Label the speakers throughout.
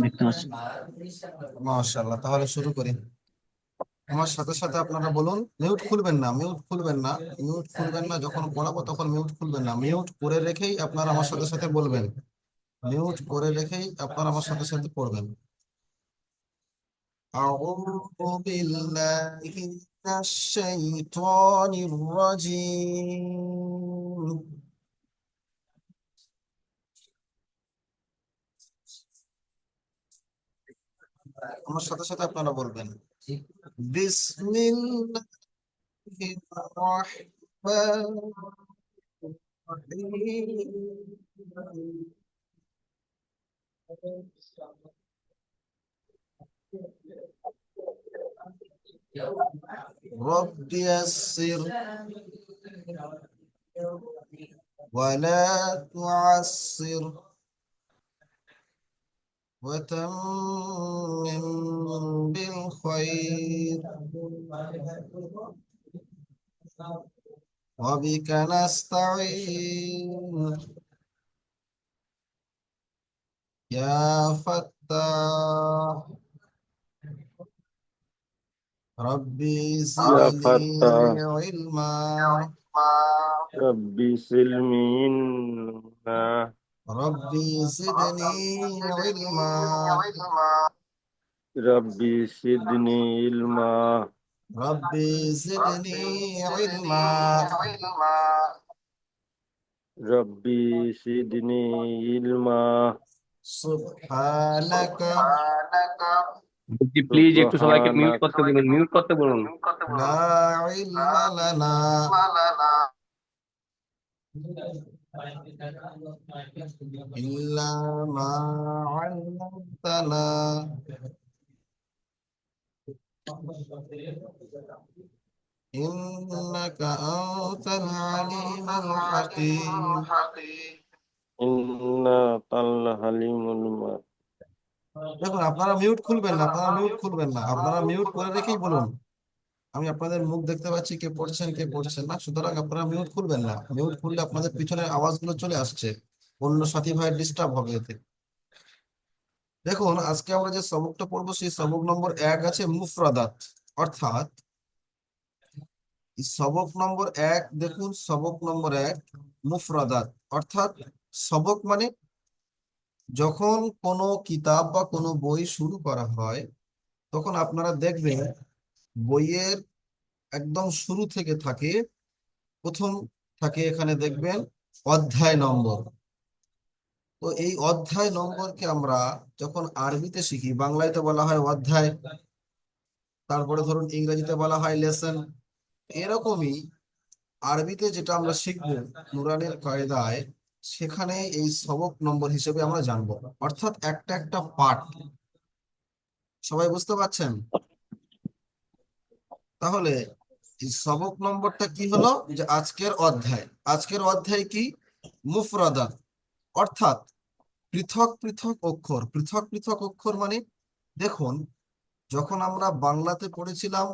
Speaker 1: দেখতে পাচ্ছি।
Speaker 2: মাশাআল্লাহ, তাহলে শুরু করি। আমার সাথে সাথে আপনারা বলুন, মিউট খুলবেন না, মিউট খুলবেন না, মিউট খুলবেন না, যখন পড়াবো তখন মিউট খুলবেন না, মিউট করে রেখেই আপনারা আমার সাথে সাথে বলবেন। মিউট করে রেখেই আপনারা আমার সাথে সাথে পড়বেন। আউযু বিল্লাহি মিনাশ শাইতানির রাজীম। আমার সাথে সাথে আপনারা বলবেন, বিসমিল্লাহির রহমানির রহিম। رب يسر ولا تعسر وتمم بالخير وبك نستعين يا فتاح ربي
Speaker 3: يا
Speaker 2: زدني
Speaker 3: فتاح
Speaker 2: علما
Speaker 3: ربي سلمنا
Speaker 2: ربي زدني علما
Speaker 3: ربي زدني علما
Speaker 2: ربي زدني علما
Speaker 3: ربي زدني علما
Speaker 2: سبحانك
Speaker 1: বলছি প্লিজ একটু সবাইকে মিউট
Speaker 3: سبحانك
Speaker 1: করতে বলুন, মিউট করতে বলুন।
Speaker 2: لا علم لنا إلا ما علمتنا إنك أنت العليم الحكيم
Speaker 3: إنك الحليم المجيد
Speaker 2: দেখুন, আপনারা মিউট খুলবেন না, আপনারা মিউট খুলবেন না, আপনারা মিউট করে রেখেই বলুন। আমি আপনাদের মুখ দেখতে পাচ্ছি, কে পড়ছেন কে পড়ছেন না, সুতরাং আপনারা মিউট খুলবেন না। মিউট খুললে আপনাদের পিছনের আওয়াজগুলো চলে আসছে, অন্য সাথী ভাইয়ের ডিস্টার্ব হবে এতে। দেখুন, আজকে আমরা যে সবকটা পড়বো সেই সবক নম্বর 1 আছে মুফরাদাত, অর্থাৎ এই সবক নম্বর 1, দেখুন সবক নম্বর 1 মুফরাদাত, অর্থাৎ সবক মানে যখন কোনো কিতাব বা কোনো বই শুরু করা হয়, তখন আপনারা দেখবেন বইয়ের একদম শুরু থেকে থাকে, প্রথম থাকে এখানে দেখবেন অধ্যায় নম্বর। তো এই অধ্যায় নম্বরকে আমরা যখন আরবিতে শিখি, বাংলায় তো বলা হয় অধ্যায়, তারপরে ধরুন ইংরেজিতে বলা হয় লেসন, এরকমই আরবিতে যেটা আমরা শিখবো নুরানের কায়দায়, সেখানে এই সবক নম্বর হিসেবে আমরা জানবো, অর্থাৎ একটা একটা পাঠ। সবাই বুঝতে পারছেন? তাহলে এই সবক নম্বরটা কি হলো, যে আজকের অধ্যায়। আজকের অধ্যায় কি? মুফরাদাত, অর্থাৎ পৃথক পৃথক অক্ষর। পৃথক পৃথক অক্ষর মানে, দেখুন, যখন আমরা বাংলাতে পড়েছিলাম,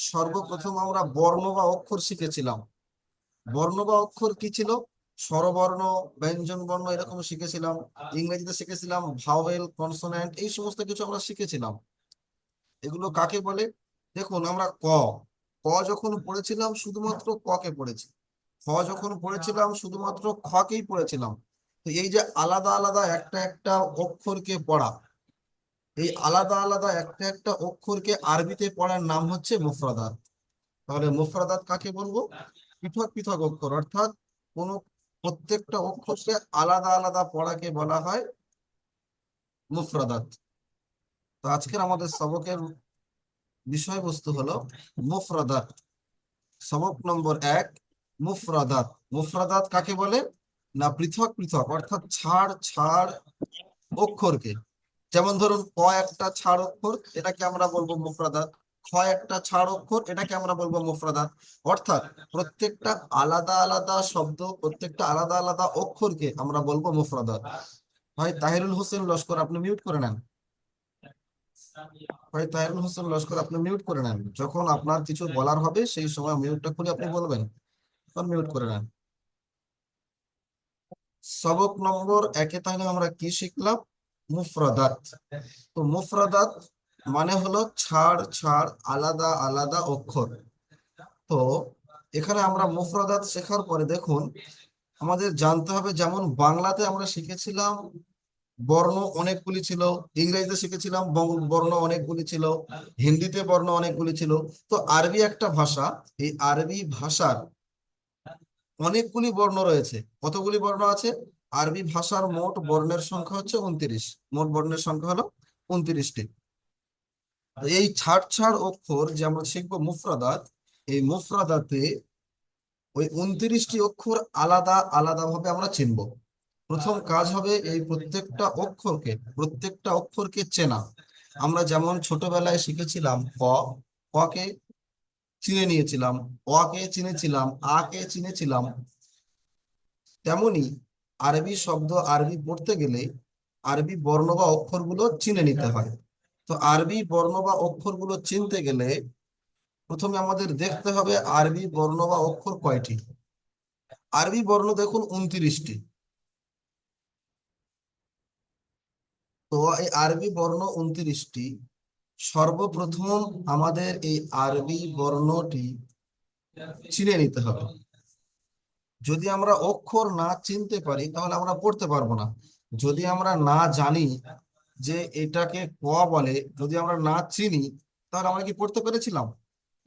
Speaker 2: সর্বপ্রথম আমরা বর্ণ বা অক্ষর শিখেছিলাম। বর্ণ বা অক্ষর কি ছিল? স্বরবর্ণ, ব্যঞ্জন বর্ণ, এরকম শিখেছিলাম। ইংরেজিতে শিখেছিলাম ভাওয়েল, কনসোন্যান্ট, এই সমস্ত কিছু আমরা শিখেছিলাম। এগুলো কাকে বলে? দেখুন, আমরা ক, ক যখন পড়েছিলাম শুধুমাত্র ক কে পড়েছি। খ যখন পড়েছিলাম শুধুমাত্র খ কেই পড়েছিলাম। তো এই যে আলাদা আলাদা একটা একটা অক্ষরকে পড়া, এই আলাদা আলাদা একটা একটা অক্ষরকে আরবিতে পড়ার নাম হচ্ছে মুফরাদাত। তাহলে মুফরাদাত কাকে বলবো? পৃথক পৃথক অক্ষর, অর্থাৎ কোন প্রত্যেকটা অক্ষরকে আলাদা আলাদা পড়াকে বলা হয় মুফরাদাত। তো আজকের আমাদের সবকের বিষয়বস্তু হলো মুফরাদাত। সবক নম্বর 1, মুফরাদাত। মুফরাদাত কাকে বলে? না, পৃথক পৃথক, অর্থাৎ ছাড় ছাড় অক্ষরকে। যেমন ধরুন ক একটা ছাড় অক্ষর, এটাকে আমরা বলবো মুফরাদাত। খ একটা ছাড় অক্ষর, এটাকে আমরা বলবো মুফরাদাত। অর্থাৎ প্রত্যেকটা আলাদা আলাদা শব্দ, প্রত্যেকটা আলাদা আলাদা অক্ষরকে আমরা বলবো মুফরাদাত। ভাই তাহিরুল হোসেন লস্কর, আপনি মিউট করে নেন। ভাই তাহিরুল হোসেন লস্কর, আপনি মিউট করে নেন। যখন আপনার কিছু বলার হবে সেই সময় মিউটটা খুলে আপনি বলবেন, তখন মিউট করে নেন। সবক নম্বর 1-এ তাহলে আমরা কি শিখলাম? মুফরাদাত। তো মুফরাদাত মানে হলো ছাড় ছাড়, আলাদা আলাদা অক্ষর। তো এখানে আমরা মুফরাদাত শেখার পরে দেখুন আমাদের জানতে হবে, যেমন বাংলাতে আমরা শিখেছিলাম বর্ণ অনেকগুলি ছিল, ইংরেজিতে শিখেছিলাম বর্ণ অনেকগুলি ছিল, হিন্দিতে বর্ণ অনেকগুলি ছিল। তো আরবি একটা ভাষা, এই আরবি ভাষার অনেকগুলি বর্ণ রয়েছে। কতগুলি বর্ণ আছে? আরবি ভাষার মোট বর্ণের সংখ্যা হচ্ছে 29। মোট বর্ণের সংখ্যা হলো 29টি। তো এই ছাড় ছাড় অক্ষর যে আমরা শিখবো মুফরাদাত, এই মুফরাদাতে ওই 29টি অক্ষর আলাদা আলাদা ভাবে আমরা চিনব। প্রথম কাজ হবে এই প্রত্যেকটা অক্ষরকে চেনা। আমরা যেমন ছোটবেলায় শিখেছিলাম ক, ক কে চিনে নিয়েছিলাম, অ কে চিনেছিলাম, আ কে চিনেছিলাম, তেমনি আরবি শব্দ, আরবি পড়তে গেলে আরবি বর্ণ বা অক্ষরগুলো চিনে নিতে হয়। তো আরবি বর্ণ বা অক্ষরগুলো চিনতে গেলে প্রথমে আমাদের দেখতে হবে আরবি বর্ণ বা অক্ষর কয়টি। আরবি বর্ণ দেখুন 29টি। তো এই আরবি বর্ণ 29টি। সর্বপ্রথম আমাদের এই আরবি বর্ণটি চিনে নিতে হবে। যদি আমরা অক্ষর না চিনতে পারি তাহলে আমরা পড়তে পারবো না। যদি আমরা না জানি যে এটাকে ক বলে, যদি আমরা না চিনি, তাহলে আমরা কি পড়তে পেরেছিলাম?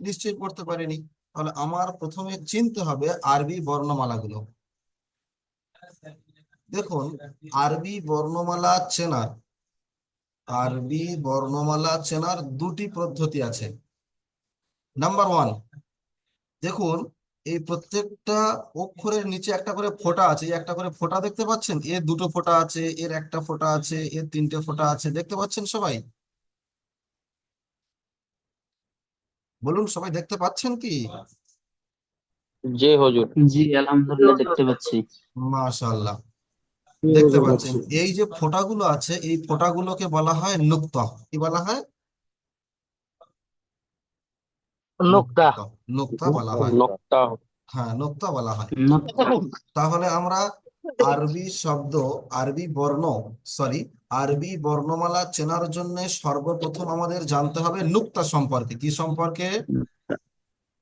Speaker 2: নিশ্চয়ই পড়তে পারিনি। তাহলে আমার প্রথমে চিনতে হবে আরবি বর্ণমালাগুলো। দেখুন আরবি বর্ণমালা চেনার দুটি পদ্ধতি আছে। নাম্বার 1, দেখুন এই প্রত্যেকটা অক্ষরের নিচে একটা করে ফোঁটা আছে। এই একটা করে ফোঁটা দেখতে পাচ্ছেন? এর দুটো ফোঁটা আছে, এর একটা ফোঁটা আছে, এর তিনটে ফোঁটা আছে, দেখতে পাচ্ছেন সবাই? বলুন, সবাই দেখতে পাচ্ছেন কি?
Speaker 3: জি হুজুর।
Speaker 1: জি আলহামদুলিল্লাহ দেখতে পাচ্ছি।
Speaker 2: মাশাআল্লাহ,
Speaker 3: জি
Speaker 2: দেখতে
Speaker 3: হুজুর
Speaker 2: পাচ্ছেন।
Speaker 3: দেখছি।
Speaker 2: এই যে ফোঁটাগুলো আছে, এই ফোঁটাগুলোকে বলা হয় নুক্তা। কি বলা হয়?
Speaker 1: নোক্তা।
Speaker 2: নুক্তা। নুক্তা বলা হয়।
Speaker 3: নকটা।
Speaker 2: হ্যাঁ, নুক্তা বলা হয়।
Speaker 1: নোক্তা।
Speaker 2: তাহলে আমরা আরবি শব্দ, আরবি বর্ণ, সরি, আরবি বর্ণমালা চেনার জন্য সর্বপ্রথম আমাদের জানতে হবে নুক্তা সম্পর্কে। কি সম্পর্কে?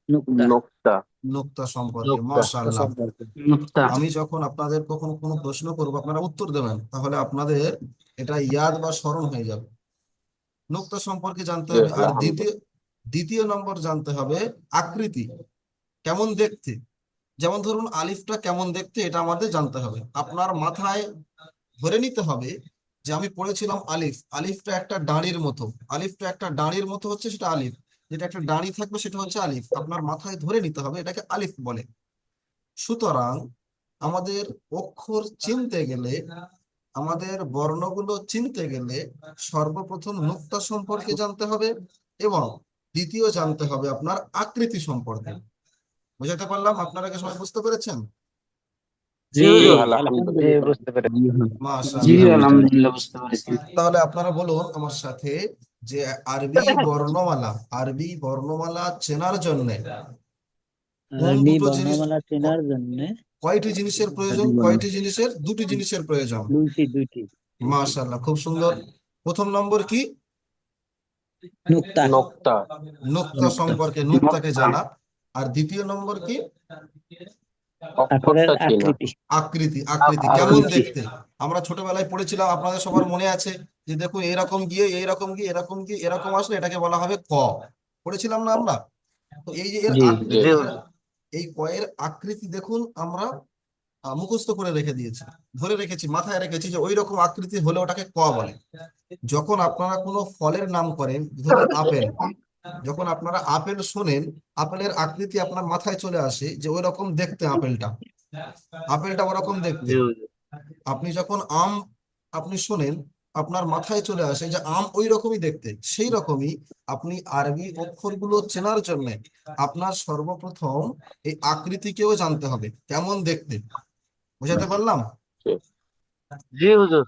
Speaker 1: নোক্তা।
Speaker 3: নকটা।
Speaker 2: নুক্তা সম্পর্কে।
Speaker 1: নোক্তা
Speaker 2: মাশাআল্লাহ।
Speaker 1: সম্পর্কে। নোক্তা।
Speaker 2: আমি যখন আপনাদের কখনো কোনো প্রশ্ন করবো আপনারা উত্তর দেবেন, তাহলে আপনাদের এটা ইয়াদ বা স্মরণ হয়ে যাবে। নুক্তা সম্পর্কে জানতে
Speaker 3: জি
Speaker 2: হবে। আর দ্বিতীয়
Speaker 3: আলহামদুলিল্লাহ।
Speaker 2: দ্বিতীয় নম্বর জানতে হবে আকৃতি, কেমন দেখতে। যেমন ধরুন আলিফটা কেমন দেখতে, এটা আমাদের জানতে হবে। আপনার মাথায় ধরে নিতে হবে যে আমি পড়েছিলাম আলিফ, আলিফটা একটা ডাঁড়ির মতো, আলিফটা একটা ডাঁড়ির মতো হচ্ছে সেটা আলিফ। যেটা একটা ডাঁড়ি থাকবে সেটা হচ্ছে আলিফ। আপনার মাথায় ধরে নিতে হবে এটাকে আলিফ বলে। সুতরাং আমাদের অক্ষর চিনতে গেলে, আমাদের বর্ণগুলো চিনতে গেলে সর্বপ্রথম নুক্তা সম্পর্কে জানতে হবে, এবং দ্বিতীয় জানতে হবে আপনার আকৃতি সম্পর্কে। বুঝাতে পারলাম? আপনারা কি সবাই বুঝতে পেরেছেন?
Speaker 1: জি
Speaker 3: জি
Speaker 1: আলহামদুলিল্লাহ
Speaker 3: আলহামদুলিল্লাহ।
Speaker 1: বুঝতে পেরেছি। জি
Speaker 2: মাশাআল্লাহ।
Speaker 1: আলহামদুলিল্লাহ বুঝতে পেরেছি।
Speaker 2: তাহলে আপনারা বলুন আমার সাথে যে আরবি বর্ণমালা চেনার জন্য কোন
Speaker 4: আরবি
Speaker 2: দুটো জিনিস,
Speaker 4: বর্ণমালা চেনার জন্য
Speaker 2: কয়টি জিনিসের প্রয়োজন? কয়টি জিনিসের? দুটি জিনিসের প্রয়োজন।
Speaker 4: দুইটি
Speaker 2: মাশাআল্লাহ, খুব সুন্দর। প্রথম নম্বর কি?
Speaker 4: নুক্তা।
Speaker 3: নকটা।
Speaker 2: নুক্তা
Speaker 4: নুক্তা
Speaker 2: সম্পর্কে, নুক্তাকে
Speaker 1: নোক্তা।
Speaker 2: জানা। আর দ্বিতীয় নম্বর কি?
Speaker 4: আকারের
Speaker 3: অক্ষরটা চেনা।
Speaker 4: আকৃতি।
Speaker 2: আকৃতি। আকৃতি কেমন
Speaker 1: আকৃতি।
Speaker 2: দেখতে? আমরা ছোটবেলায় পড়েছিলাম, আপনাদের সবার মনে আছে যে দেখুন এরকম গিয়ে এরকম গিয়ে এরকম গিয়ে এরকম আসলে এটাকে বলা হবে ক। পড়েছিলাম না আমরা? তো এই যে এর
Speaker 1: জি
Speaker 3: জি
Speaker 2: আকৃতি,
Speaker 1: জি
Speaker 2: এই কয়ের আকৃতি দেখুন আমরা মুখস্থ করে রেখে দিয়েছি, ধরে রেখেছি, মাথায় রেখেছি যে ওই রকম আকৃতি হলে ওটাকে ক বলে। যখন আপনারা কোনো ফলের নাম করেন, ধরুন আপেল, যখন আপনারা আপেল শোনেন, আপেলের আকৃতি আপনার মাথায় চলে আসে যে ওই রকম দেখতে আপেলটা, আপেলটা ওরকম দেখতে।
Speaker 1: জি
Speaker 2: আপনি যখন আম আপনি শোনেন, আপনার মাথায় চলে আসে যে আম ওই রকমই দেখতে। সেই রকমই আপনি আরবি অক্ষরগুলো চেনার জন্য আপনার সর্বপ্রথম এই আকৃতিকেও জানতে হবে কেমন দেখতে। বুঝাতে পারলাম?
Speaker 3: জি
Speaker 1: জি হুজুর।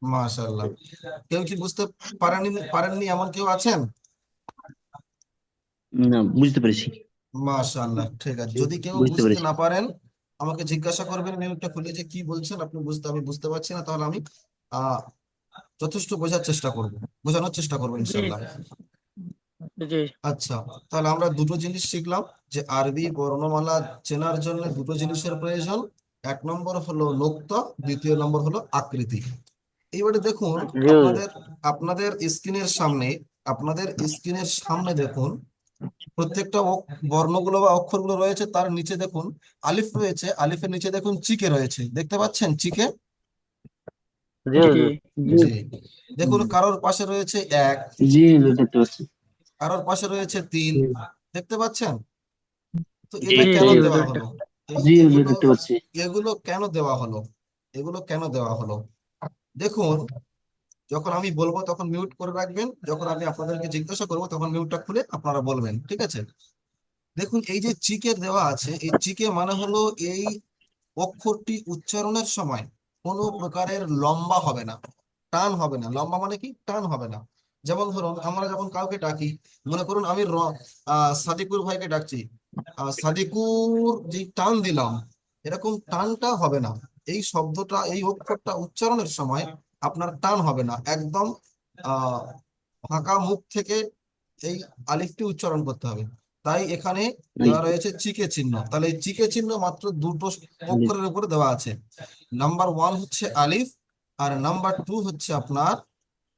Speaker 2: মাশাআল্লাহ। কেউ কি বুঝতে পারেননি এমন কেউ আছেন?
Speaker 4: না, বুঝতে পেরেছি।
Speaker 2: মাশাআল্লাহ, ঠিক আছে। যদি কেউ
Speaker 4: বুঝতে
Speaker 2: বুঝতে
Speaker 4: পেরেছি।
Speaker 2: না পারেন আমাকে জিজ্ঞাসা করবেন মিউটটা খুলে যে কি বলছেন আপনি, আমি বুঝতে পারছি না, তাহলে আমি আহ যথেষ্ট বোঝার চেষ্টা করব, বোঝানোর চেষ্টা করবো ইনশাল্লাহ।
Speaker 3: জি
Speaker 2: আচ্ছা, তাহলে আমরা দুটো জিনিস শিখলাম যে আরবি বর্ণমালা চেনার জন্য দুটো জিনিসের প্রয়োজন। এক নম্বর হলো নোক্তা, দ্বিতীয় নম্বর হলো আকৃতি। এইবারে দেখুন
Speaker 3: জি হুজুর।
Speaker 2: আপনাদের আপনাদের স্ক্রিনের সামনে, আপনাদের স্ক্রিনের সামনে দেখুন প্রত্যেকটা বর্ণগুলো বা অক্ষরগুলো রয়েছে, তার নিচে দেখুন আলিফ রয়েছে, আলিফের নিচে দেখুন চিকে রয়েছে, দেখতে পাচ্ছেন চিকে?
Speaker 3: জি হুজুর।
Speaker 2: জি। দেখুন কারোর পাশে রয়েছে এক,
Speaker 3: জি হুজুর দেখতে পাচ্ছি।
Speaker 2: কারোর পাশে রয়েছে তিন, দেখতে পাচ্ছেন? তো
Speaker 3: জি
Speaker 2: এটা কেন
Speaker 3: জি
Speaker 2: দেওয়া
Speaker 3: হুজুর।
Speaker 2: হলো?
Speaker 3: জি হুজুর
Speaker 2: এগুলো
Speaker 3: দেখতে পাচ্ছি।
Speaker 2: এগুলো কেন দেওয়া হলো? এগুলো কেন দেওয়া হলো? দেখুন, যখন আমি বলবো তখন মিউট করে রাখবেন, যখন আমি আপনাদেরকে জিজ্ঞাসা করবো তখন মিউটটা খুলে আপনারা বলবেন, ঠিক আছে? দেখুন এই যে চিকে দেওয়া আছে, এই চিকে মানে হলো এই অক্ষরটি উচ্চারণের সময় কোনো প্রকারের লম্বা হবে না, টান হবে না। লম্বা মানে কি? টান হবে না। যেমন ধরুন আমরা যখন কাউকে ডাকি, মনে করুন আমি সাদিকুর ভাইকে ডাকছি, সাদিকুর যে টান দিলাম, এরকম টানটা হবে না। এই শব্দটা, এই অক্ষরটা উচ্চারণের সময় আপনার টান হবে না, একদম আহ ফাঁকা মুখ থেকে এই আলিফটি উচ্চারণ করতে হবে। তাই এখানে দেওয়া রয়েছে চিকে চিহ্ন। তাহলে এই চিকে চিহ্ন মাত্র দুটো অক্ষরের উপরে দেওয়া আছে। নাম্বার ওয়ান হচ্ছে আলিফ, আর নাম্বার টু হচ্ছে আপনার,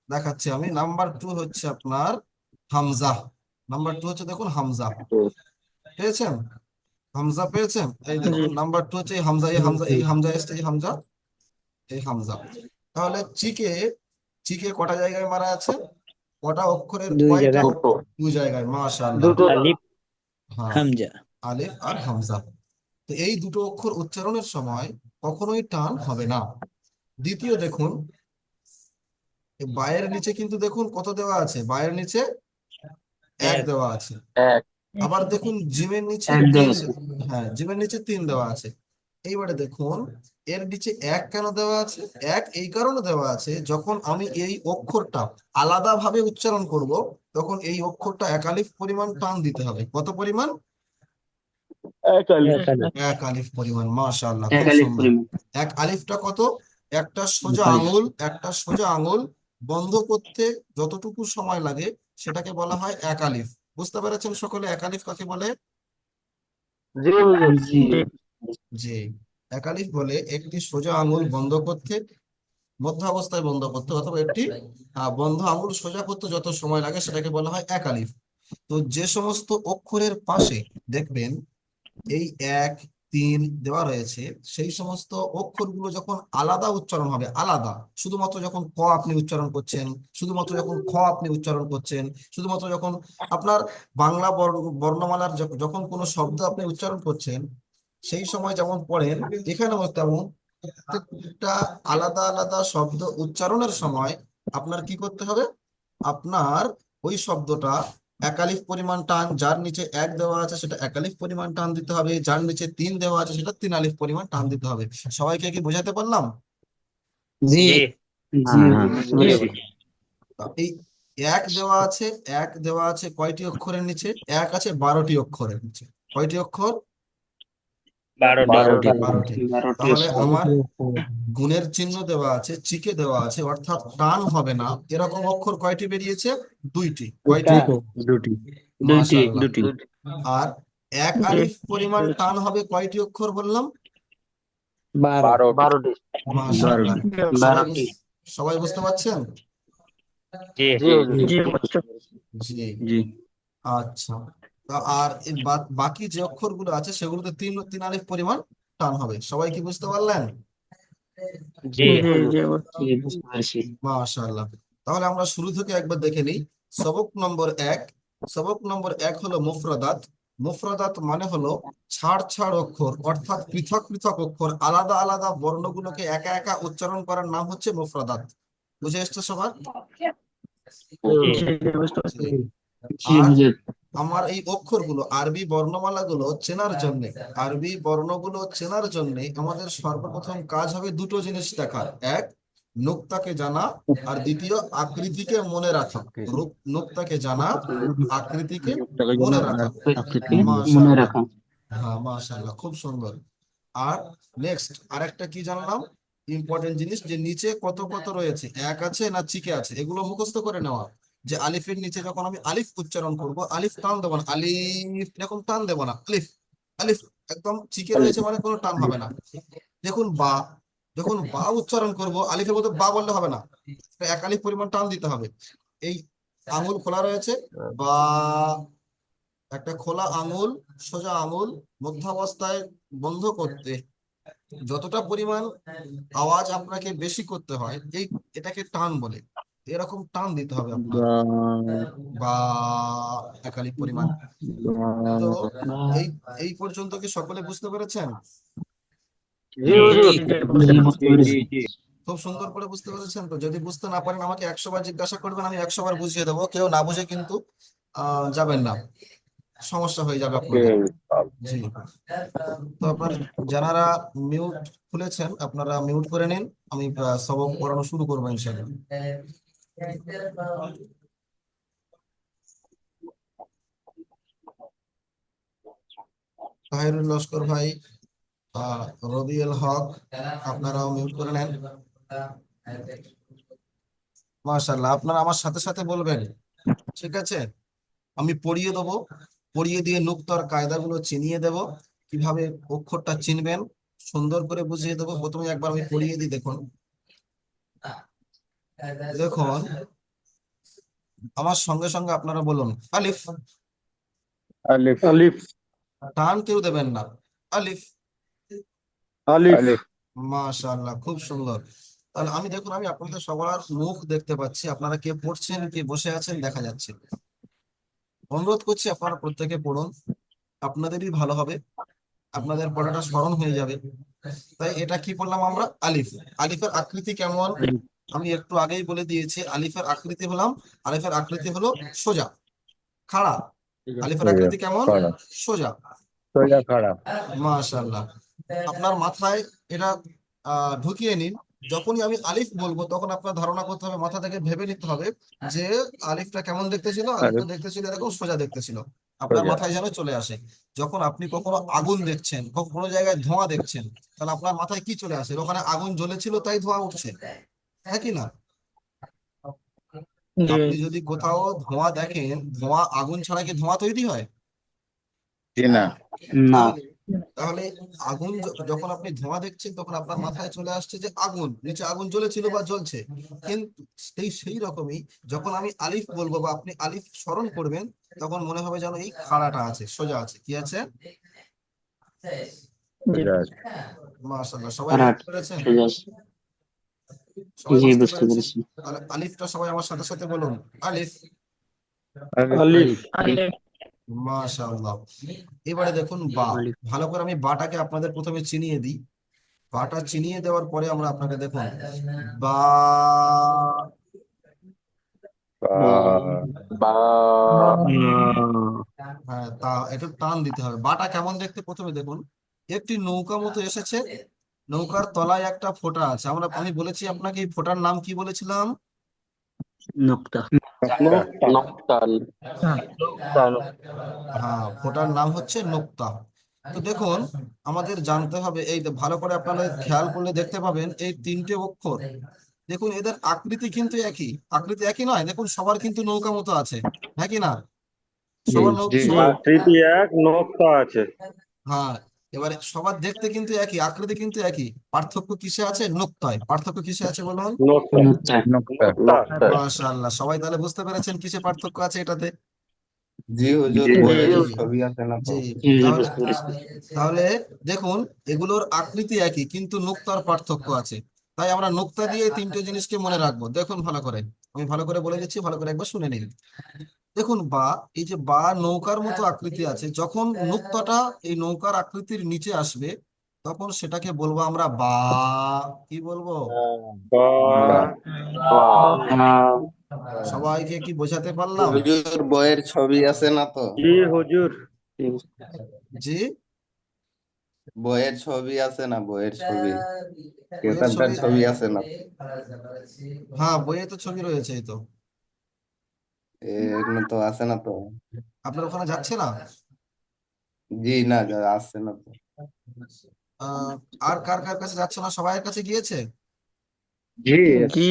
Speaker 2: দেখাচ্ছি আমি, নাম্বার টু হচ্ছে আপনার হামজা। নাম্বার টু হচ্ছে দেখুন হামজা, পেয়েছেন? হামজা পেয়েছেন? এই দেখুন নাম্বার টু হচ্ছে এই হামজা, এই হামজা, এই হামজা এসছে, এই হামজা, এই হামজা। তাহলে চিকে, চিকে কটা জায়গায় মারা আছে? কটা অক্ষরের
Speaker 4: দুই
Speaker 2: কয়টা
Speaker 4: জায়গায়।
Speaker 2: অক্ষর? দুই জায়গায়, মাশাআল্লাহ।
Speaker 3: দুটো
Speaker 4: আলিফ
Speaker 2: হ্যাঁ,
Speaker 4: হামজা।
Speaker 2: আলিফ আর হামজা। তো এই দুটো অক্ষর উচ্চারণের সময় কখনোই টান হবে না। দ্বিতীয় দেখুন, এই বায়ের নিচে কিন্তু দেখুন কত দেওয়া আছে, বায়ের নিচে এক
Speaker 4: এক।
Speaker 2: দেওয়া আছে।
Speaker 3: এক
Speaker 2: আবার দেখুন জিমের নিচে
Speaker 3: এক দেওয়া
Speaker 2: তিন,
Speaker 3: আছে।
Speaker 2: হ্যাঁ জিমের নিচে তিন দেওয়া আছে। এইবারে দেখুন এর নিচে এক কেন দেওয়া আছে? এক এই কারণে দেওয়া আছে, যখন আমি এই অক্ষরটা আলাদাভাবে উচ্চারণ করব, তখন এই অক্ষরটা একালিফ পরিমাণ টান দিতে হবে। কত পরিমাণ?
Speaker 3: এক আলিফ।
Speaker 4: এক আলিফ।
Speaker 2: এক আলিফ পরিমাণ, মাশাআল্লাহ,
Speaker 3: এক
Speaker 2: খুব
Speaker 3: আলিফ
Speaker 2: সুন্দর।
Speaker 3: পরিমাণ।
Speaker 2: এক আলিফটা কত? একটা
Speaker 3: এক
Speaker 2: সোজা
Speaker 3: আলিফ।
Speaker 2: আঙুল, একটা সোজা আঙুল বন্ধ করতে যতটুকু সময় লাগে সেটাকে বলা হয় এক আলিফ। বুঝতে পেরেছেন সকলে এক আলিফ কাকে বলে?
Speaker 3: জি হুজুর। জি
Speaker 2: যে এক আলিফ বলে একটি সোজা আঙুল বন্ধ করতে, মধ্য অবস্থায় বন্ধ করতে, অথবা একটি বন্ধ আঙুল সোজা করতে যত সময় লাগে সেটাকে বলা হয় এক আলিফ। তো যে সমস্ত অক্ষরের পাশে দেখবেন এই এক, তিন দেওয়া রয়েছে, সেই সমস্ত অক্ষরগুলো যখন আলাদা উচ্চারণ হবে, আলাদা, শুধুমাত্র যখন ক আপনি উচ্চারণ করছেন, শুধুমাত্র যখন খ আপনি উচ্চারণ করছেন, শুধুমাত্র যখন আপনার বাংলা বর্ণমালার যখন কোনো শব্দ আপনি উচ্চারণ করছেন, সেই সময় যেমন পড়েন, এখানেও তেমন প্রত্যেকটা আলাদা আলাদা শব্দ উচ্চারণের সময় আপনার কি করতে হবে? আপনার ওই শব্দটা একালিফ পরিমাণ টান, যার নিচে এক দেওয়া আছে সেটা একালিফ পরিমাণ টান দিতে হবে, যার নিচে তিন দেওয়া আছে সেটা তিন আলিফ পরিমাণ টান দিতে হবে। সবাইকে কি বোঝাতে পারলাম?
Speaker 4: জি।
Speaker 3: জি হুজুর বুঝতে পেরেছি।
Speaker 2: এই এক দেওয়া আছে, এক দেওয়া আছে কয়টি অক্ষরের নিচে? এক আছে 12টি অক্ষরের নিচে। কয়টি অক্ষর?
Speaker 3: 12টি।
Speaker 2: 12টি।
Speaker 3: 12টি
Speaker 2: তাহলে
Speaker 3: অক্ষর।
Speaker 2: আমার গুণের চিহ্ন দেওয়া আছে, চিকে দেওয়া আছে, অর্থাৎ টান হবে না, এরকম অক্ষর কয়টি বেরিয়েছে? দুইটি। কয়টি?
Speaker 1: দুটি।
Speaker 2: মাশাআল্লাহ।
Speaker 1: দুটি।
Speaker 2: আর এক আলিফ পরিমাণ টান হবে কয়টি অক্ষর বললাম?
Speaker 4: 12।
Speaker 3: 12টি।
Speaker 2: মাশাআল্লাহ। সবাই
Speaker 3: 12টি।
Speaker 2: সবাই বুঝতে পারছেন?
Speaker 3: জি হুজুর।
Speaker 2: জি।
Speaker 1: জি
Speaker 2: আচ্ছা, আর এই বাকি যে অক্ষরগুলো আছে সেগুলোতে তিন তিন আলিফ পরিমাণ টান হবে। সবাই কি বুঝতে পারলেন?
Speaker 3: জি হুজুর। জি বুঝতে পেরেছি।
Speaker 2: মাশাআল্লাহ। তাহলে আমরা শুরু থেকে একবার দেখে নিই। সবক নম্বর এক। সবক নম্বর এক হলো মুফরাদাত। মুফরাদাত মানে হলো ছাড় ছাড় অক্ষর, অর্থাৎ পৃথক পৃথক অক্ষর, আলাদা আলাদা বর্ণগুলোকে একা একা উচ্চারণ করার নাম হচ্ছে মুফরাদাত। বুঝে এসছে সবার? জি।
Speaker 3: জি
Speaker 2: আর
Speaker 3: হুজুর।
Speaker 2: আমার এই অক্ষরগুলো, আরবি বর্ণমালাগুলো চেনার জন্য, আরবি বর্ণগুলো চেনার জন্য আমাদের সর্বপ্রথম কাজ হবে দুটো জিনিস দেখার। এক, নুক্তাকে জানা, আর দ্বিতীয় আকৃতিকে মনে রাখা। নুক্তাকে জানা, আকৃতিকে মনে রাখা।
Speaker 3: আকৃতি মনে
Speaker 2: মাশাআল্লাহ।
Speaker 3: রাখা।
Speaker 2: হ্যাঁ মাশাআল্লাহ, খুব সুন্দর। আর নেক্সট আরেকটা কি জানলাম, ইম্পর্টেন্ট জিনিস, যে নিচে কত কত রয়েছে, এক আছে না চিকে আছে, এগুলো মুখস্থ করে নেওয়া। যে আলিফের নিচে যখন আমি আলিফ উচ্চারণ করব, আলিফ টান দেবো না, আলিফ এরকম টান দেবো না, আলিফ আলিফ একদম চিকে রয়েছে মানে কোনো টান হবে না। দেখুন বা, যখন বা উচ্চারণ করব আলিফের মধ্যে বা বললে হবে না, এক আলিফ পরিমাণ টান দিতে হবে। এই আঙুল খোলা রয়েছে, বা একটা খোলা আঙুল, সোজা আঙুল মধ্যাবস্থায় বন্ধ করতে যতটা পরিমাণ আওয়াজ আপনাকে বেশি করতে হয়, এটাকে টান বলে। এরকম টান দিতে হবে আপনার, বা একালিক পরিমাণ। তো এই এই পর্যন্ত কি সকলে বুঝতে পেরেছেন?
Speaker 3: জি হুজুর জি বুঝতে পেরেছি
Speaker 2: খুব সুন্দর করে বুঝতে পেরেছেন। তো যদি বুঝতে না পারেন আমাকে 100 বার জিজ্ঞাসা করবেন, আমি 100 বার বুঝিয়ে দেবো। কেউ না বুঝে কিন্তু যাবেন না, সমস্যা হয়ে যাবে আপনাদের। জি, তো আপনার যারা মিউট খুলেছেন আপনারা মিউট করে নিন, আমি সবক পড়ানো শুরু করবো ইনশাআল্লাহ। তাহিরুল লস্কর ভাই, রবিউল হক, আপনারাও মিউট করে নেন। মাশাআল্লাহ, আপনারা আমার সাথে সাথে বলবেন, ঠিক আছে? আমি পড়িয়ে দেবো, পড়িয়ে দিয়ে নুক্তার কায়দাগুলো চিনিয়ে দেব, কিভাবে অক্ষরটা চিনবেন সুন্দর করে বুঝিয়ে দেবো। প্রথমে একবার আমি পড়িয়ে দিই, দেখুন। দেখুন, আমার সঙ্গে সঙ্গে আপনারা বলুন, আলিফ।
Speaker 4: আলিফ
Speaker 3: আলিফ
Speaker 2: টান কেউ দেবেন না, আলিফ।
Speaker 3: আলিফ
Speaker 2: মাশাআল্লাহ, খুব সুন্দর। তাহলে আমি দেখুন, আমি আপনাদের সবার মুখ দেখতে পাচ্ছি, আপনারা কে পড়ছেন কে বসে আছেন দেখা যাচ্ছে। অনুরোধ করছি আপনারা প্রত্যেকে পড়ুন, আপনাদেরই ভালো হবে, আপনাদের পড়াটা স্মরণ হয়ে যাবে। তাই এটা কি বললাম আমরা, আলিফ। আলিফের আকৃতি কেমন আমি একটু আগেই বলে দিয়েছি। আলিফের আকৃতি হলাম, আলিফের আকৃতি হলো সোজা, খাড়া। আলিফের আকৃতি কেমন?
Speaker 4: খাড়া।
Speaker 2: সোজা।
Speaker 4: সোজা খাড়া।
Speaker 2: মাশাআল্লাহ, আপনার মাথায় এটা ঢুকিয়ে নিন। যখনই আমি আলিফ বলবো তখন আপনার ধারণা করতে হবে, মাথা থেকে ভেবে নিতে হবে যে আলিফটা কেমন দেখতে ছিল। আলিফটা
Speaker 4: আলিফ
Speaker 2: দেখতে ছিল এরকম, সোজা দেখতে ছিল। আপনার
Speaker 4: সোজা।
Speaker 2: মাথায় যেন চলে আসে, যখন আপনি কখনো আগুন দেখছেন, কোনো জায়গায় ধোঁয়া দেখছেন, তাহলে আপনার মাথায় কি চলে আসে? ওখানে আগুন জ্বলেছিল তাই ধোঁয়া উঠছে, হ্যাঁ কি না? আপনি যদি কোথাও ধোঁয়া দেখেন, ধোঁয়া আগুন ছাড়া কি ধোঁয়া তৈরি হয়?
Speaker 4: জি না।
Speaker 3: না
Speaker 2: তাহলে তাহলে আগুন যখন আপনি ধোঁয়া দেখছেন তখন আপনার মাথায় চলে আসছে যে আগুন, নিচে আগুন জ্বলেছিল বা জ্বলছে। কিন্তু সেই রকমই যখন আমি আলিফ বলবো বা আপনি আলিফ স্মরণ করবেন, তখন মনে হবে যেন এই খাড়াটা আছে, সোজা আছে। কি আছে?
Speaker 4: সোজা আছে।
Speaker 2: মাশাআল্লাহ, সবাই
Speaker 3: রাট
Speaker 2: বুঝতে পেরেছেন?
Speaker 3: সোজা আছে।
Speaker 2: সবাই
Speaker 3: জি
Speaker 2: বুঝতে
Speaker 3: বুঝতে
Speaker 2: পেরেছেন?
Speaker 3: পেরেছি
Speaker 2: তাহলে আলিফটা সবাই আমার সাথে সাথে বলুন, আলিফ।
Speaker 4: আলিফ
Speaker 3: আলিফ
Speaker 2: মাশাআল্লাহ। এবারে দেখুন বা,
Speaker 3: আলিফ
Speaker 2: ভালো করে আমি বাটাকে আপনাদের প্রথমে চিনিয়ে দিই। বাটা চিনিয়ে দেওয়ার পরে আমরা আপনাকে দেখুন, বা,
Speaker 3: বা
Speaker 4: বা
Speaker 2: হ্যাঁ তা একটু টান দিতে হবে। বাটা কেমন দেখতে প্রথমে দেখুন, একটি নৌকা মতো এসেছে, নৌকার তলায় একটা ফোঁটা আছে। আমি বলেছি আপনাকে এই ফোঁটার নাম কি বলেছিলাম?
Speaker 3: নোক্তা
Speaker 4: নোক্তা।
Speaker 3: নোক্তা
Speaker 2: হ্যাঁ, ফোঁটার নাম হচ্ছে নোক্তা। তো দেখুন, আমাদের জানতে হবে, এই ভালো করে আপনারা খেয়াল করলে দেখতে পাবেন এই তিনটে অক্ষর, দেখুন এদের আকৃতি কিন্তু একই। আকৃতি একই নয়, দেখুন সবার কিন্তু নৌকা মতো আছে, হ্যাঁ কি না? সবার
Speaker 4: জি
Speaker 2: সবার,
Speaker 3: আকৃতি এক নোক্তা আছে
Speaker 2: হ্যাঁ। এবারে সবার দেখতে কিন্তু একই, আকৃতি কিন্তু একই, পার্থক্য কিসে আছে? নোক্তায়। পার্থক্য কিসে আছে বলুন?
Speaker 3: নোক্তা
Speaker 4: নোক্তা।
Speaker 2: মাশাআল্লাহ, সবাই তাহলে বুঝতে পেরেছেন কিসে পার্থক্য আছে এটাতে?
Speaker 5: জি হুজুর,
Speaker 2: জি
Speaker 5: বইয়ে তো
Speaker 2: জি
Speaker 5: ছবি আছে না তো?
Speaker 2: জি।
Speaker 3: জি জি
Speaker 2: তাহলে
Speaker 3: বুঝতে পেরেছি
Speaker 2: তাহলে দেখুন, এগুলোর আকৃতি একই কিন্তু নোক্তার পার্থক্য আছে। তাই আমরা নোক্তা দিয়ে এই তিনটে জিনিসকে মনে রাখবো। দেখুন ভালো করে, আমি ভালো করে বলে দিচ্ছি, ভালো করে একবার শুনে নিন। দেখুন বা, এই যে বা নৌকার মতো আকৃতি আছে, যখন নোক্তাটা এই নৌকার আকৃতির নিচে আসবে তখন সেটাকে বলবো আমরা বা। কি বলবো?
Speaker 4: বা
Speaker 2: সবাইকে কি বোঝাতে পারলাম?
Speaker 5: হুজুর, বইয়ের ছবি আছে না তো?
Speaker 3: জি হুজুর
Speaker 2: জি,
Speaker 5: বইয়ের ছবি আছে না? বইয়ের ছবি,
Speaker 2: বইয়ের
Speaker 5: ক্রেতার
Speaker 2: ছবি,
Speaker 5: ছবি আছে না?
Speaker 2: হ্যাঁ বইয়ে তো ছবি রয়েছে, এই তো।
Speaker 5: এখানে তো আছে না তো?
Speaker 2: আপনার ওখানে যাচ্ছে না?
Speaker 5: জি না, আছে না তো।
Speaker 2: আহ আর কার কার কাছে যাচ্ছে না, সবাইয়ের কাছে গিয়েছে?
Speaker 4: জি
Speaker 3: জি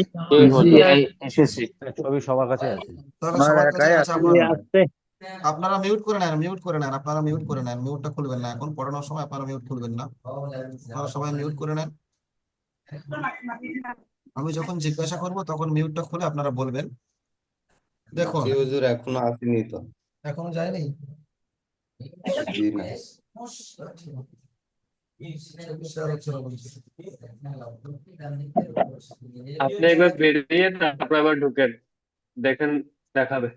Speaker 1: এসেছি।
Speaker 6: ছবি সবার কাছে আছে।
Speaker 2: তাহলে
Speaker 3: আমার
Speaker 2: সবার কাছে
Speaker 3: একাই
Speaker 2: আছে
Speaker 3: আছে মনে
Speaker 2: আপনারা।
Speaker 3: হয়।
Speaker 4: আসছে
Speaker 2: আপনারা মিউট করে নেন, মিউট করে নেন, আপনারা মিউট করে নেন, মিউটটা খুলবেন না এখন, পড়ানোর সময় আপনারা মিউট খুলবেন না। আপনারা সবাই মিউট করে নেন। আমি যখন জিজ্ঞাসা করব তখন মিউটটা খুলে আপনারা বলবেন। দেখুন
Speaker 5: জি হুজুর এখনো আসেনি তো।
Speaker 2: এখনো যায়নি।
Speaker 5: জি না।
Speaker 1: আপনি একবার বেরিয়ে তারপর আবার ঢুকেন, দেখেন দেখাবে।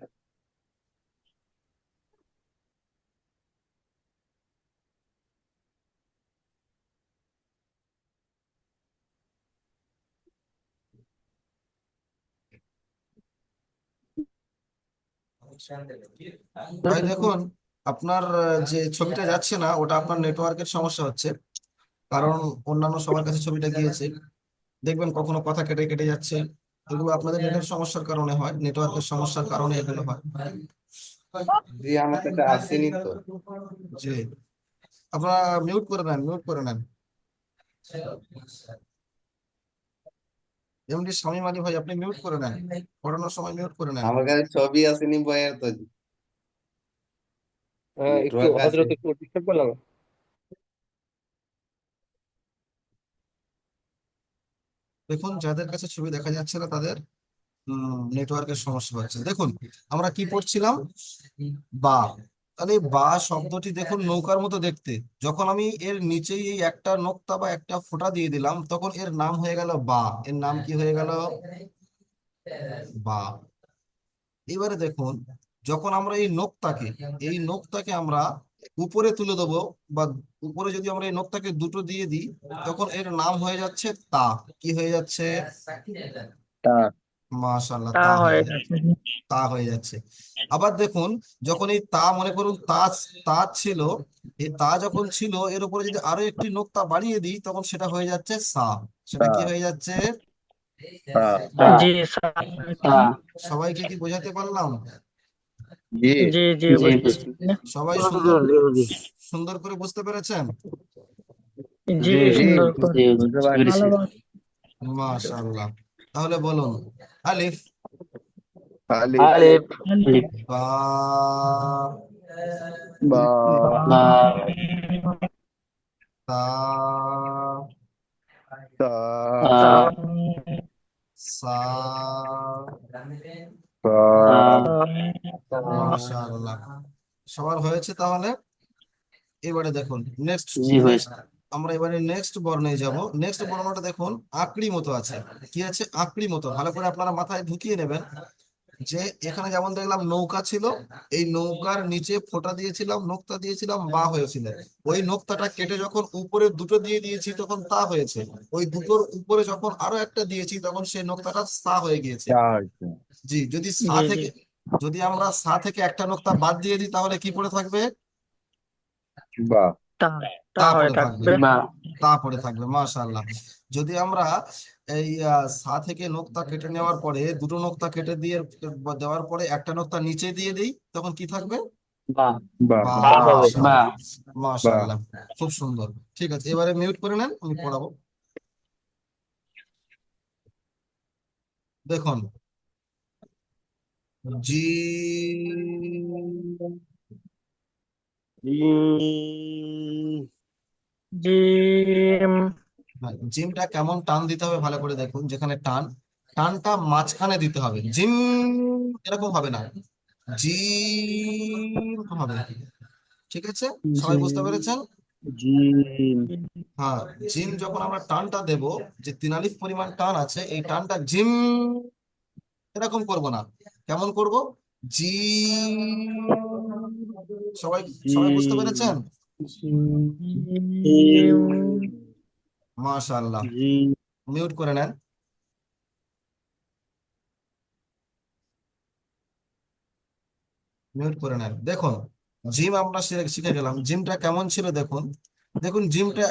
Speaker 2: ভাই দেখুন, আপনার যে ছবিটা যাচ্ছে না ওটা আপনার নেটওয়ার্কের সমস্যা হচ্ছে, কারণ অন্যান্য সবার কাছে ছবিটা গিয়েছে। দেখবেন কখনো কথা কেটে কেটে যাচ্ছে, এগুলো আপনাদের নেটের সমস্যার কারণে হয়, নেটওয়ার্কের সমস্যার কারণে এগুলো হয়।
Speaker 5: জি আমার কাছে আসেনি তো।
Speaker 2: জি আপনারা মিউট করে নেন, মিউট করে নেন। এমডি শামীম আলী ভাই, আপনি মিউট করে নেন, পড়ানোর সময় মিউট করে নেন।
Speaker 5: আমার কাছে ছবি আসেনি বইয়ের তো।
Speaker 1: একটু
Speaker 5: নেটওয়ার্ক আছে।
Speaker 1: হজরত একটু ডিস্টার্ব করলাম।
Speaker 2: দেখুন যাদের কাছে ছবি দেখা যাচ্ছে না তাদের নেটওয়ার্কের সমস্যা হচ্ছে। দেখুন আমরা কি পড়ছিলাম, বা, তাহলে এই বা শব্দটি দেখুন নৌকার মতো দেখতে, যখন আমি এর নিচেই এই একটা নোক্তা বা একটা ফোঁটা দিয়ে দিলাম তখন এর নাম হয়ে গেল বা। এর নাম কি হয়ে গেল? বা। এবারে দেখুন, যখন আমরা এই নোক্তাকে আমরা উপরে তুলে দেবো, বা উপরে যদি আমরা এই নোক্তাকে দুটো দিয়ে দিই তখন এর নাম হয়ে যাচ্ছে তা। কি হয়ে যাচ্ছে?
Speaker 3: তা
Speaker 2: মাশাআল্লাহ,
Speaker 3: তা
Speaker 2: তা হয়ে
Speaker 3: হয়ে
Speaker 2: যাচ্ছে।
Speaker 3: গেছে।
Speaker 2: তা হয়ে যাচ্ছে। আবার দেখুন, যখন এই তা, মনে করুন তা, তা ছিল, এই তা যখন ছিল এর উপরে যদি আরো একটি নোক্তা বাড়িয়ে দিই তখন সেটা হয়ে যাচ্ছে সা। সেটা
Speaker 3: তা
Speaker 2: কি হয়ে যাচ্ছে?
Speaker 3: তা জি স্যার।
Speaker 2: সবাইকে কি বোঝাতে পারলাম?
Speaker 4: জি
Speaker 3: জি জি বুঝতেছি।
Speaker 2: সবাই
Speaker 3: জি
Speaker 2: সুন্দর
Speaker 3: জি
Speaker 2: সুন্দর করে বুঝতে পেরেছেন?
Speaker 3: জি
Speaker 4: জি
Speaker 3: সুন্দর করে
Speaker 4: বুঝতে পারছি।
Speaker 3: ভালোভাবে।
Speaker 2: মাশাআল্লাহ। তাহলে বলুন, আলিফ,
Speaker 4: খালি
Speaker 3: আলিফ
Speaker 2: বা,
Speaker 4: বা
Speaker 2: তা,
Speaker 4: তা
Speaker 3: তা
Speaker 2: সা।
Speaker 4: তা
Speaker 2: মাশাআল্লাহ, সবার হয়েছে তাহলে। এবারে দেখুন নেক্সট, আমরা এবারে নেক্সট বর্ণে যাব। নেক্সট বর্ণটা দেখুন আকড়ি মতো আছে। কি আছে? আকড়ি মতো। ভালো করে আপনারা মাথায় ঢুকিয়ে নেবেন যে এখানে যেমন দেখলাম নৌকা ছিল, এই নৌকার নিচে ফোঁটা দিয়েছিলাম, নোক্তা দিয়েছিলাম, বা হয়েছিল। ওই নোক্তাটা কেটে যখন উপরে দুটো দিয়ে দিয়েছি তখন তা হয়েছে। ওই দুটোর উপরে যখন আরো একটা দিয়েছি তখন সেই নোক্তাটা সা হয়ে গিয়েছে।
Speaker 4: তা হচ্ছে
Speaker 2: জি, যদি সা
Speaker 3: জি জি
Speaker 2: থেকে, যদি আমরা সা থেকে একটা নোক্তা বাদ দিয়ে দিই তাহলে কি পড়ে থাকবে?
Speaker 4: বা
Speaker 3: তা তা
Speaker 2: তা
Speaker 3: হয়ে
Speaker 2: পড়ে থাকবে।
Speaker 3: থাকবে।
Speaker 2: তা পড়ে থাকবে, মাশাআল্লাহ। যদি আমরা এই সা থেকে নোক্তা কেটে নেওয়ার পরে দুটো নোক্তা কেটে দিয়ে দেওয়ার পরে একটা নোক্তা নিচে দিয়ে দিই তখন কি থাকবে?
Speaker 4: বা
Speaker 2: বা।
Speaker 3: হবে।
Speaker 4: বা
Speaker 2: মাশাআল্লাহ, খুব সুন্দর। ঠিক আছে, এবারে মিউট করে নেন, আমি পড়াবো। দেখুন, জি,
Speaker 3: জিম
Speaker 2: জিমটা কেমন টান দিতে হবে ভালো করে দেখুন। যেখানে টান, টানটা মাঝখানে দিতে হবে। জিম এরকম হবে না, জিম হবে। ঠিক আছে, সবাই বুঝতে পেরেছেন?
Speaker 4: জিম
Speaker 2: হ্যাঁ, জিম যখন আমরা টানটা দেব, যে তিন আলিফ পরিমাণ টান আছে, এই টানটা জিম এরকম করব না। কেমন করব? জিম। সবাই সবাই বুঝতে পেরেছেন?
Speaker 3: জিম
Speaker 2: মাশাআল্লাহ,
Speaker 4: জিম
Speaker 2: মিউট করে নেন। মিউট করে নেন। দেখুন, জিম আমরা শিখে গেলাম। জিমটা কেমন ছিল দেখুন। দেখুন জিমটা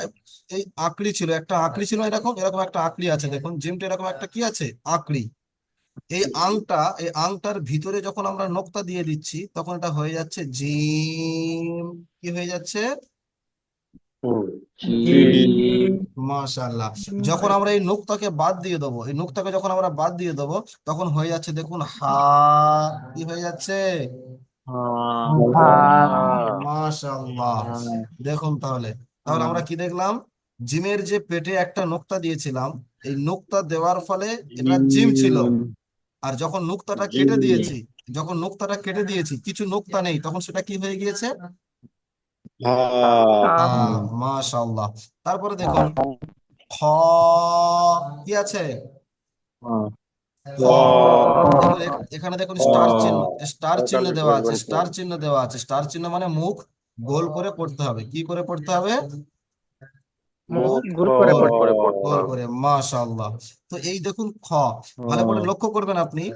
Speaker 2: এই আকড়ি ছিল, একটা আকড়ি ছিল, এরকম এরকম একটা আকড়ি আছে। দেখুন জিমটা এরকম একটা কি আছে? আকড়ি। এই আংটা, এই আংটার ভিতরে যখন আমরা নোক্তা দিয়ে দিচ্ছি তখন এটা হয়ে যাচ্ছে জিম। কি হয়ে যাচ্ছে?
Speaker 3: জিম
Speaker 2: মাশাআল্লাহ। যখন আমরা এই নুক্তাকে বাদ দিয়ে দেবো, এই নুক্তাকে যখন আমরা বাদ দিয়ে দেবো, তখন হয়ে যাচ্ছে দেখুন হা। কি হয়ে যাচ্ছে?
Speaker 3: হা
Speaker 2: মাশাআল্লাহ। দেখুন তাহলে, তাহলে আমরা কি দেখলাম? জিমের যে পেটে একটা নোক্তা দিয়েছিলাম, এই নোক্তা দেওয়ার ফলে এটা জিম ছিল। আর যখন নোক্তাটা কেটে দিয়েছি, যখন নোক্তাটা কেটে দিয়েছি, কিছু নোক্তা নেই, তখন সেটা কি হয়ে গিয়েছে? হ্যাঁ, মাশাআল্লাহ। তারপরে দেখুন খ। কি আছে? খ। দেখুন এখানে দেখুন স্টার চিহ্ন, স্টার চিহ্ন দেওয়া আছে, স্টার চিহ্ন দেওয়া আছে। স্টার চিহ্ন মানে মুখ গোল করে পড়তে হবে। কি করে পড়তে হবে? মুখ
Speaker 3: গোল করে
Speaker 2: গোল
Speaker 3: পড়তে
Speaker 2: গোল করে। মাশাআল্লাহ। তো এই দেখুন খ, ভালো করে লক্ষ্য করবেন আপনি।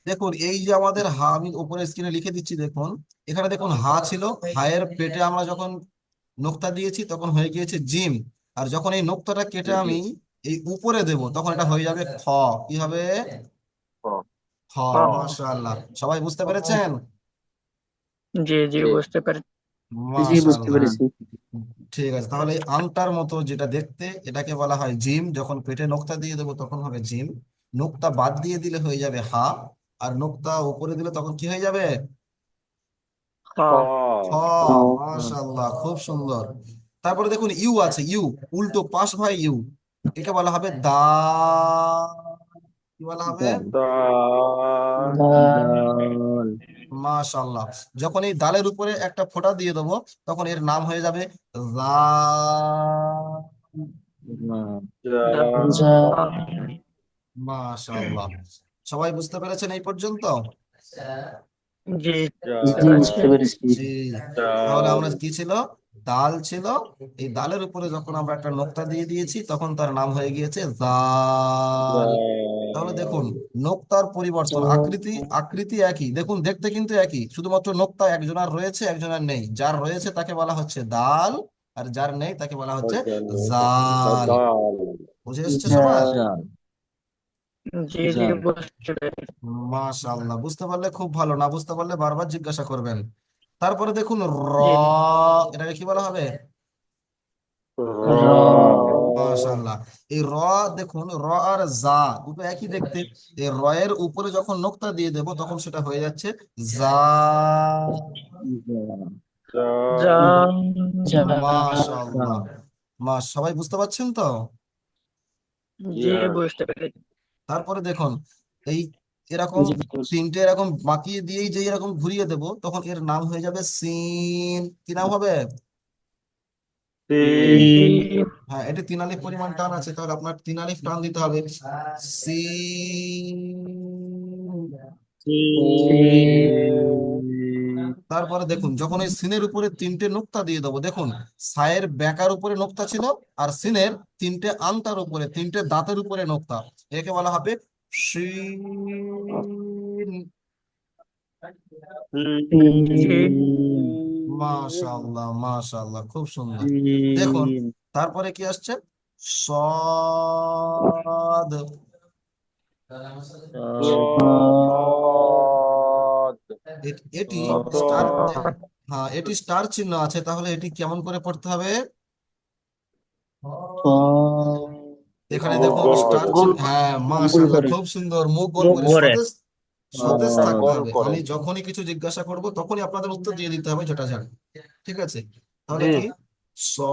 Speaker 2: দেখুন এই যে আমাদের হা, আমি উপরে স্ক্রিনে লিখে দিচ্ছি দেখুন। এখানে দেখুন হা ছিল, হায়ের পেটে আমরা যখন নোক্তা দিয়েছি তখন হয়ে গিয়েছে জিম। আর যখন এই নোক্তাটা কেটে আমি এই উপরে দেব, তখন এটা হয়ে যাবে খ। কি হবে? খ। মাশাআল্লাহ। সবাই বুঝতে পেরেছেন?
Speaker 3: জি জি বুঝতে পারি।
Speaker 2: মাশাআল্লাহ। ঠিক আছে, তাহলে এই আংটার মতো যেটা দেখতে, এটাকে বলা হয় জিম। যখন পেটে নোক্তা দিয়ে দেবো তখন হবে জিম। নোক্তা বাদ দিয়ে দিলে হয়ে যাবে হা। আর নোক্তা উপরে দিলে তখন কি হয়ে যাবে?
Speaker 3: হা
Speaker 2: খ। মাশাআল্লাহ, খুব সুন্দর। তারপরে দেখুন ইউ আছে, ইউ উল্টো পাশ ভাই ইউ। একে বলা হবে দা। কি বলা হবে? মাশাআল্লাহ। যখন এই দালের উপরে একটা ফোঁটা দিয়ে দেবো, তখন এর নাম হয়ে যাবে রাম। মাশাআল্লাহ। সবাই বুঝতে পেরেছেন এই পর্যন্ত?
Speaker 3: জি বুঝতে পেরেছি।
Speaker 2: জি। তাহলে আমরা কি ছিল? দাল ছিল। এই দালের উপরে যখন আমরা একটা নোক্তা দিয়ে দিয়েছি, তখন তার নাম হয়ে গিয়েছে দাল। তাহলে দেখুন নোক্তার পরিবর্তন, আকৃতি আকৃতি একই, দেখুন দেখতে কিন্তু একই, শুধুমাত্র নোক্তা একজনের রয়েছে একজনের নেই। যার রয়েছে তাকে বলা হচ্ছে দাল, আর যার নেই তাকে বলা হচ্ছে জাল। বুঝে এসছে সবার?
Speaker 3: জি জি বুঝতে পেরেছি।
Speaker 2: মাশাআল্লাহ। বুঝতে পারলে খুব ভালো, না বুঝতে পারলে বারবার জিজ্ঞাসা করবেন। তারপরে দেখুন র।
Speaker 3: জি
Speaker 2: এটাকে কি বলা হবে? মাশাআল্লাহ। এই র, দেখুন র আর জা দুটো একই দেখতে। এই র এর উপরে যখন নোক্তা দিয়ে দেব, তখন সেটা হয়ে যাচ্ছে জা।
Speaker 3: জাম
Speaker 2: মাশাআল্লাহ। সবাই বুঝতে পারছেন তো?
Speaker 3: জি বুঝতে পেরেছি।
Speaker 2: তারপরে দেখুন এই এরকম তিনটে এরকম বাঁকিয়ে দিয়েই যে এরকম ঘুরিয়ে দেব, তখন এর নাম হয়ে যাবে সিন। কি নাম হবে?
Speaker 3: সিন
Speaker 2: হ্যাঁ, এটি 3 আলিফ পরিমাণ টান আছে, তাহলে আপনার 3 আলিফ টান দিতে হবে। সিন। তারপরে দেখুন যখন এই সিনের উপরে তিনটে নোক্তা দিয়ে দেবো, দেখুন সায়ের ব্যাকার উপরে নোক্তা ছিল, আর সিনের তিনটে আংটার উপরে, তিনটে দাঁতের উপরে নোক্তা। একে বলা হবে শিন। মাশাআল্লাহ, মাশাআল্লাহ, খুব সুন্দর। দেখুন তারপরে কি আসছে? সদ। এটি স্টার, হ্যাঁ এটি স্টার চিহ্ন আছে, তাহলে এটি কেমন করে পড়তে হবে? এখানে দেখুন স্টার চিহ্ন, হ্যাঁ মাশাআল্লাহ, খুব সুন্দর, মুখ গোল করে সতেজ, সতেজ থাকতে হবে। আমি যখনই কিছু জিজ্ঞাসা করব তখনই আপনাদের উত্তর দিয়ে দিতে হবে যেটা জানেন। ঠিক আছে, তাহলে কি? সদ।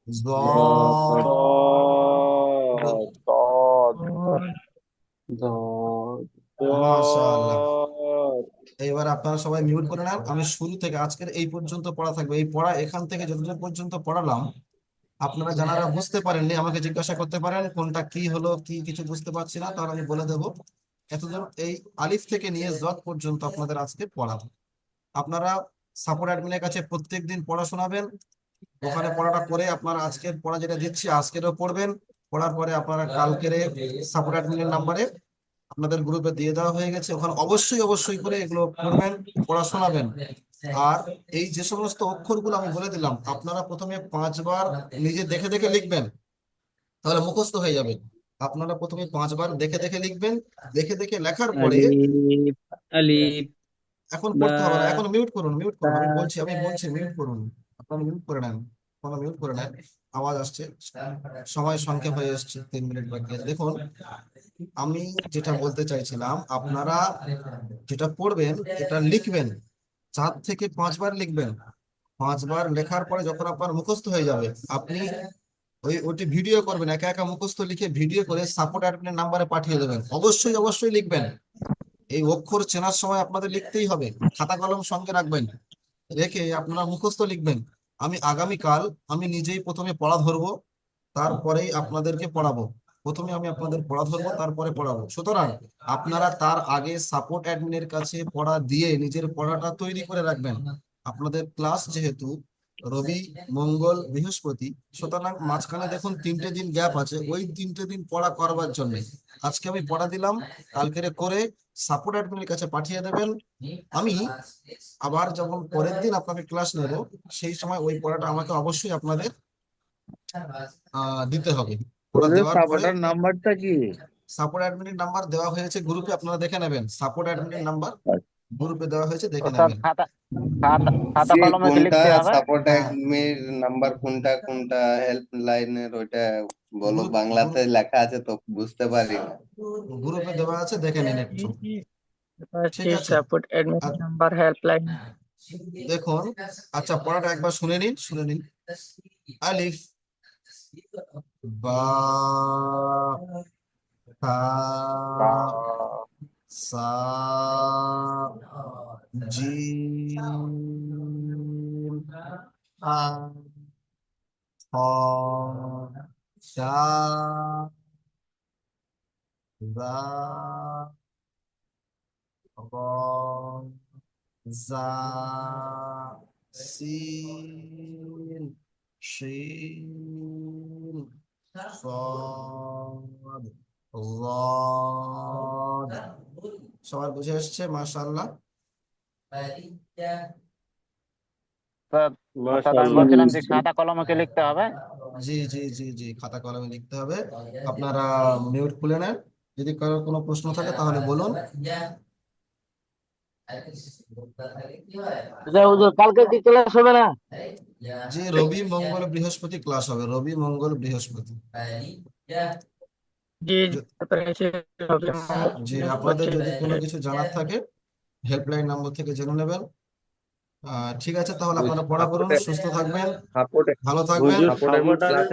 Speaker 2: জদ। মাশাআল্লাহ। এবার আপনারা সবাই মিউট করে নেন। আমি শুরু থেকে আজকের এই পর্যন্ত পড়া থাকবে, এই পড়া এখান থেকে যতদূর পর্যন্ত পড়ালাম, আপনারা যারা বুঝতে পারেননি আমাকে জিজ্ঞাসা করতে পারেন কোনটা কি হলো, কি কিছু বুঝতে পারছি না, তাহলে আমি বলে দেবো। এতদূর এই আলিফ থেকে নিয়ে জদ পর্যন্ত আপনাদের আজকে পড়াবো। আপনারা সাপোর্ট অ্যাডমিনের কাছে প্রত্যেকদিন পড়া শোনাবেন। ওখানে পড়াটা করে আপনারা আজকের পড়া যেটা দিচ্ছি আজকেরও পড়বেন। পড়ার পরে আপনারা কালকের সাপোর্ট অ্যাডমিনের নাম্বারে আপনাদের গ্রুপে দিয়ে দেওয়া হয়ে গেছে, ওখানে অবশ্যই অবশ্যই করে এগুলো পড়বেন, পড়া শোনাবেন। আর এই যে সমস্ত অক্ষরগুলো আমি বলে দিলাম, আপনারা প্রথমে 5 বার নিজে দেখে দেখে লিখবেন, তাহলে মুখস্থ হয়ে যাবে। আপনারা প্রথমে 5 বার দেখে দেখে লিখবেন। দেখে দেখে লেখার পরে
Speaker 3: আলিফ আলিফ
Speaker 2: এখন পড়তে হবে না, এখন মিউট করুন, মিউট করুন, আমি বলছি মিউট করুন, আপনারা মিউট করে নেন, আপনারা মিউট করে নেন, আওয়াজ আসছে, সময় সংক্ষেপ হয়ে এসছে, 3 মিনিট বাকি আছে। দেখুন, আমি যেটা বলতে চাইছিলাম, আপনারা যেটা পড়বেন এটা লিখবেন, 4 থেকে 5 বার লিখবেন। 5 বার লেখার পরে যখন আপনার মুখস্থ হয়ে যাবে, আপনি ওইটি ভিডিও করবেন, একা একা মুখস্থ লিখে ভিডিও করে সাপোর্ট অ্যাডমিনের নাম্বারে পাঠিয়ে দেবেন। অবশ্যই অবশ্যই লিখবেন, এই অক্ষর চেনার সময় আপনাদের লিখতেই হবে, খাতা কলম সঙ্গে রাখবেন, রেখে আপনারা মুখস্থ লিখবেন। আমি আগামীকাল আমি নিজেই প্রথমে পড়া ধরবো, তারপরেই আপনাদেরকে পড়াবো। প্রথমে আমি আপনাদের পড়া ধরবো, তারপরে পড়াবো। সুতরাং আপনারা তার আগে সাপোর্ট অ্যাডমিনের কাছে পড়া দিয়ে নিজের পড়াটা তৈরি করে রাখবেন। আপনাদের ক্লাস যেহেতু রবি, মঙ্গল, বৃহস্পতি, সুতরাং মাঝখানে দেখুন 3টে দিন গ্যাপ আছে, ওই 3টে দিন পড়া করবার জন্য আজকে আমি পড়া দিলাম, কালকেরে করে সাপোর্ট অ্যাডমিনের কাছে পাঠিয়ে দেবেন। আমি আবার যখন পরের দিন আপনাকে ক্লাস নেব, সেই সময় ওই পড়াটা আমাকে অবশ্যই আপনাদের দিতে হবে। পড়া
Speaker 4: ওদের
Speaker 2: দেওয়ার পরে
Speaker 4: সাপোর্টার নাম্বারটা কি?
Speaker 2: সাপোর্ট অ্যাডমিনের নাম্বার দেওয়া হয়েছে গ্রুপে, আপনারা দেখে নেবেন। সাপোর্ট অ্যাডমিনের নাম্বার গ্রুপে দেওয়া হয়েছে, দেখে
Speaker 3: ওস্তাদ
Speaker 2: নেবেন।
Speaker 3: খাতা খাতা খাতা
Speaker 5: যে
Speaker 3: কলমে কি
Speaker 5: কোনটা
Speaker 3: লিখতে হবে?
Speaker 5: সাপোর্ট
Speaker 2: হ্যাঁ,
Speaker 5: একাডেমির নাম্বার কোনটা কোনটা হেল্পলাইনের ওইটা বলো,
Speaker 2: গ্রুপ
Speaker 5: বাংলাতে লেখা আছে তো বুঝতে পারি না।
Speaker 2: গ্রুপে দেওয়া আছে, দেখে নিন একটু। ঠিক আছে,
Speaker 6: সাপোর্ট অ্যাডমিন
Speaker 2: আর
Speaker 6: নাম্বার হেল্পলাইন।
Speaker 2: দেখুন, আচ্ছা পড়াটা একবার শুনে নিন, শুনে নিন। আলিফ, বা, তা, সা, জিম, আ, হ, দা, যা, র, যা, সিন, শিন, صاد ضاد। সবার বুঝে আসছে? মাশাআল্লাহ।
Speaker 3: ওস্তাদ আমি বলছিলাম যে খাতা কলমে কি লিখতে হবে?
Speaker 2: জি জি জি জি, খাতা কলমে লিখতে হবে। আপনারা মিউট খুলে নেন, যদি কারো কোনো প্রশ্ন থাকে তাহলে বলুন।
Speaker 3: কালকে কি ক্লাস হবে না?
Speaker 2: জি, রবি, মঙ্গল, বৃহস্পতি ক্লাস হবে, রবি, মঙ্গল, বৃহস্পতি।
Speaker 6: জি
Speaker 2: য- জি, আপনাদের
Speaker 6: হচ্ছে।
Speaker 2: যদি কোনো কিছু জানার থাকে হেল্পলাইন নম্বর থেকে জেনে নেবেন। ঠিক আছে, তাহলে আপনারা পড়া করুন, সুস্থ থাকবেন,
Speaker 4: সাপোর্ট
Speaker 2: ভালো থাকবেন।
Speaker 1: হুজুর
Speaker 4: সাপোর্ট
Speaker 1: সাপোর্টারের